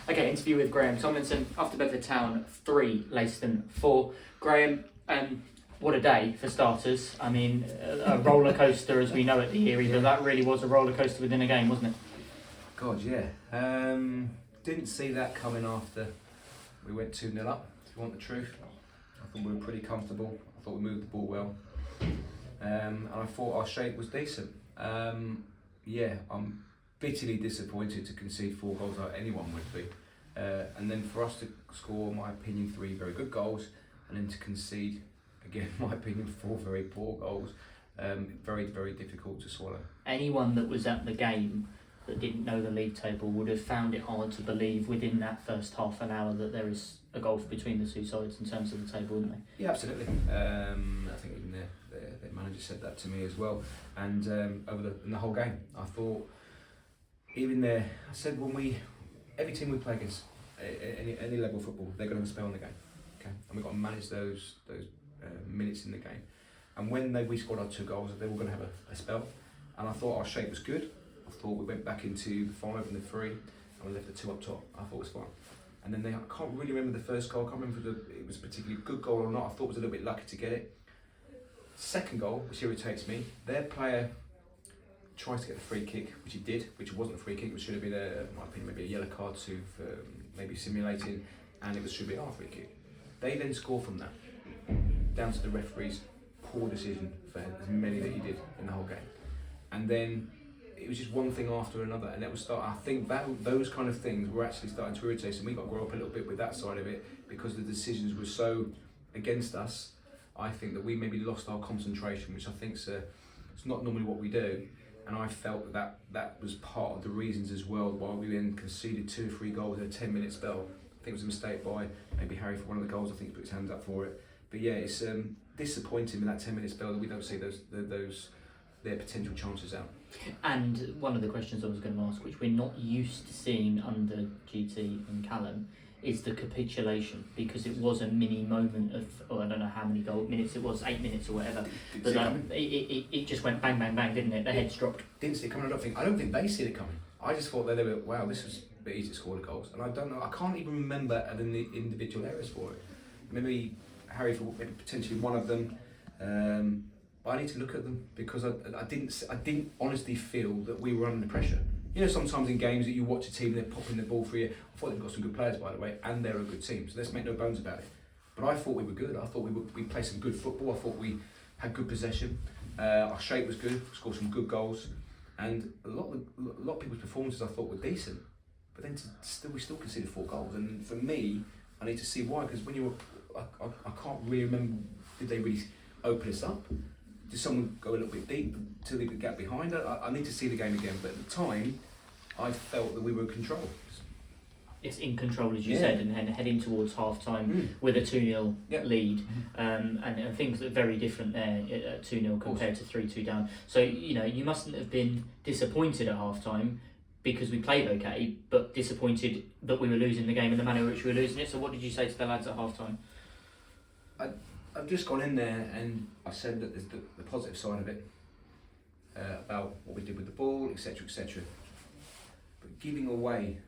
Okay, interview with Graeme Tomlinson after Bedford Town 3, Leiston 4. Graeme, what a day for starters. I mean, a roller coaster as we know at the Eyrie, but that really was a roller coaster within a game, wasn't it? God, yeah. Didn't see that coming after we went 2-0 up, if you want the truth. I thought we were pretty comfortable. I thought we moved the ball well. And I thought our shape was decent. I'm bitterly disappointed to concede 4 goals like anyone would be. And then for us to score, in my opinion, 3 very good goals, and then to concede, again, in my opinion, 4 very poor goals. Very, very difficult to swallow. Anyone that was at the game that didn't know the league table would have found it hard to believe within that first half an hour that there is a gulf between the two sides in terms of the table, wouldn't they? Yeah, absolutely. I think even their manager said that to me as well. And in the whole game, I thought, even there, I said every team we play against, any level of football, they're going to have a spell in the game. Okay, and we've got to manage those minutes in the game. And when we scored our 2 goals, they were going to have a spell. And I thought our shape was good. I thought we went back into the 5 and the 3, and we left the 2 up top. I thought it was fine. And then I can't really remember the first goal. I can't remember if it was a particularly good goal or not. I thought it was a little bit lucky to get it. Second goal, which irritates me, their player tries to get the free kick, which he did, which wasn't a free kick, which should have been, in my opinion, maybe a yellow card for maybe simulating, and it should be our free kick. They then score from that, down to the referee's poor decision for as many that he did in the whole game. And then it was just one thing after another, and I think those kind of things were actually starting to irritate us, and we got to grow up a little bit with that side of it, because the decisions were so against us. I think that we maybe lost our concentration, which I think it's not normally what we do, and I felt that was part of the reasons as well why we then conceded 2 or 3 goals in a 10-minute spell. I think it was a mistake by maybe Harry for one of the goals. I think he put his hands up for it. But yeah, it's disappointing in that 10-minute spell that we don't see their potential chances out. And one of the questions I was going to ask, which we're not used to seeing under GT and Callum, is the capitulation, because it was a mini moment of, I don't know how many minutes it was, 8 minutes or whatever, but it just went bang, bang, bang, didn't it? The heads dropped. Didn't see it coming. I don't think they see it coming. I just thought they were, wow, this was a bit easy to score the goals, and I don't know. I can't even remember the individual errors for it. Maybe Harry for potentially one of them. But I need to look at them, because I didn't honestly feel that we were under pressure. You know, sometimes in games that you watch a team, they're popping the ball for you. I thought they've got some good players, by the way, and they're a good team, so let's make no bones about it. But I thought we were good. I thought we played some good football. I thought we had good possession. Our shape was good. We scored some good goals, and a lot of people's performances I thought were decent. But then we still conceded 4 goals, and for me, I need to see why. Because when I can't really remember. Did they really open us up? Did someone go a little bit deep to leave the gap behind? I need to see the game again, but at the time, I felt that we were in control. It's in control, as you said, and heading towards half-time with a 2-0 lead, and things are very different there at 2-0 compared to 3-2 down. So, you mustn't have been disappointed at half-time, because we played okay, but disappointed that we were losing the game in the manner in which we were losing it. So what did you say to the lads at half-time? I've just gone in there and I said that there's the positive side of it, about what we did with the ball, etc, etc. But giving away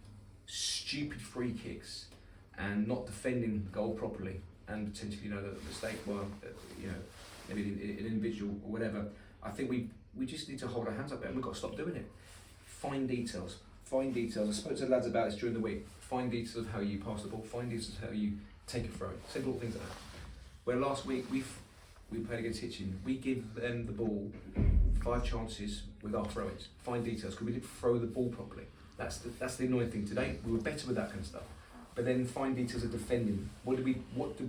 stupid free kicks and not defending the goal properly, and potentially, the mistake, maybe an individual or whatever, I think we just need to hold our hands up there, and we've got to stop doing it. Find details. I spoke to the lads about this during the week. Find details of how you pass the ball, find details of how you take a throw. Simple things like that. Where last week we played against Hitchin, we give them the ball 5 chances with our throw-ins. Find details, because we didn't throw the ball properly. That's the annoying thing. Today we were better with that kind of stuff. But then find details of defending. What did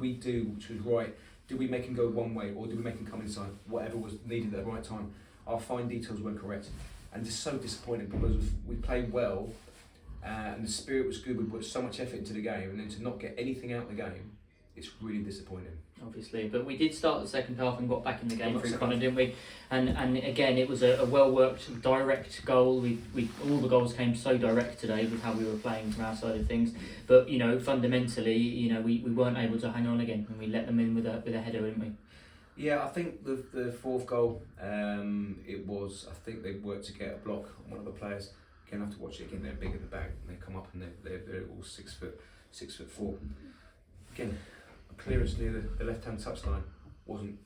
we do which was right? Did we make him go one way, or did we make him come inside? Whatever was needed at the right time. Our fine details weren't correct, and just so disappointing, because we played well, and the spirit was good. We put so much effort into the game, and then to not get anything out of the game, it's really disappointing. Obviously, but we did start the second half and got back in the game through Connor, didn't we? And again, it was a well worked, direct goal. We all the goals came so direct today with how we were playing from our side of things. But fundamentally, we weren't able to hang on again, and we let them in with a header, didn't we? Yeah, I think the 4th goal, I think they worked to get a block on one of the players, again, I have to watch it again. They're big at the back. And they come up and they're all 6'4". Again, clearance near the left-hand touchline wasn't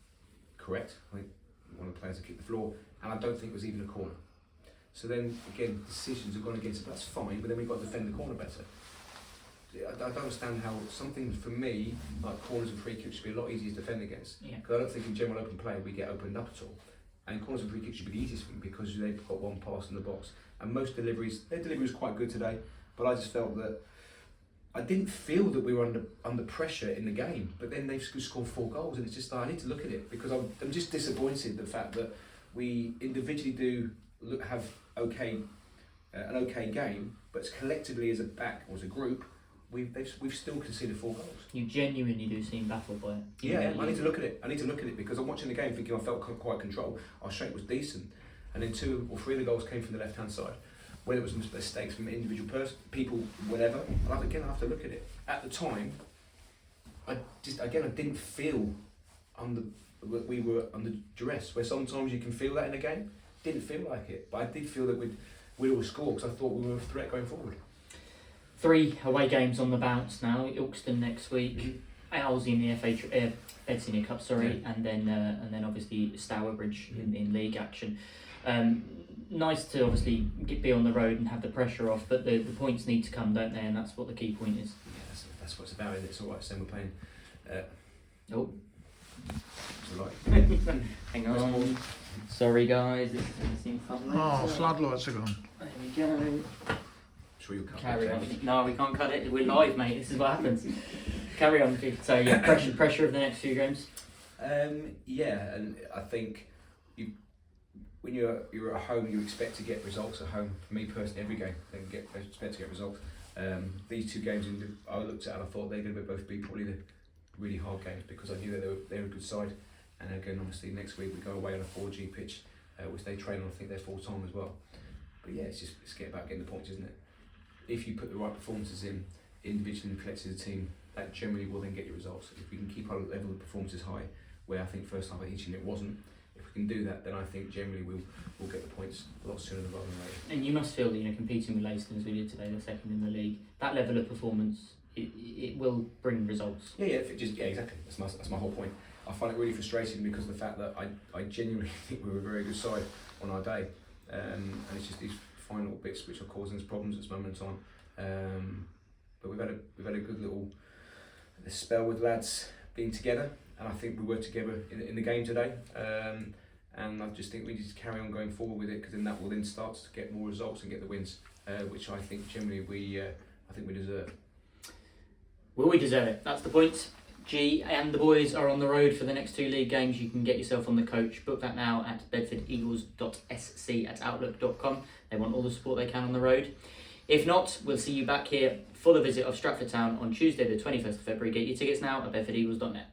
correct. I think one of the players had kicked the floor, and I don't think it was even a corner. So then, again, decisions have gone against it. That's fine, but then we've got to defend the corner better. I don't understand how something, for me, like corners and free kicks should be a lot easier to defend against. Because I don't think in general open play we get opened up at all. And corners and free kicks should be the easiest for them because they've got one pass in the box. And most deliveries, their delivery was quite good today, but I just felt that I didn't feel that we were under pressure in the game, but then they've scored 4 goals, and it's just like, I need to look at it because I'm just disappointed the fact that we individually have an okay game, but collectively as a back or as a group, we've still conceded 4 goals. You genuinely do seem baffled by it. I need to look at it because I'm watching the game thinking I felt quite control. Our shape was decent, and then 2 or 3 of the goals came from the left hand side. Whether it was mistakes from individual people, whatever, I have to look at it. At the time, I didn't feel we were under duress. Where sometimes you can feel that in a game, didn't feel like it, but I did feel that we'd always score because I thought we were a threat going forward. 3 away games on the bounce now. Ilkeston next week, Aylesbury in the FA Senior Cup, and then obviously Stourbridge in league action. Nice to obviously be on the road and have the pressure off, but the points need to come, don't they? And that's what the key point is. Yeah, that's what it's about, isn't it? It's all right saying we're playing. It's all right. Hang on. Sorry, guys. This is going to seem fun. Floodlights are gone. There we go. Sure you'll cut Carry on. No, we can't cut it. We're live, mate. This is what happens. Carry on. So yeah, pressure of the next few games. And I think when you're at home, you expect to get results at home. For me personally, every game I expect to get results. These 2 games I looked at and I thought they're going to both be probably the really hard games because I knew that they were a good side. And again, obviously next week we go away on a 4G pitch, which they train on. I think they're full time as well. But yeah, it's about getting the points, isn't it? If you put the right performances in individually and collectively as a team, that generally will then get you results. If we can keep our level of performances high, where I think first half at each it wasn't. If we can do that, then I think generally we'll get the points a lot sooner rather than later. And you must feel that competing with Leiston as we did today, the second in the league, that level of performance, it will bring results. Yeah, exactly. That's my whole point. I find it really frustrating because of the fact that I genuinely think we were a very good side on our day, and it's just these final bits which are causing us problems at this moment in time. But we've had a good little spell with lads being together. And I think we were together in the game today, and I just think we need to carry on going forward with it because then that will then start to get more results and get the wins, which I think generally we deserve. Well, we deserve it. That's the point. G and the boys are on the road for the next 2 league games. You can get yourself on the coach. Book that now at bedfordeagles.sc@outlook.com. They want all the support they can on the road. If not, we'll see you back here for the visit of Stratford Town on Tuesday the 21st of February. Get your tickets now at bedfordeagles.net.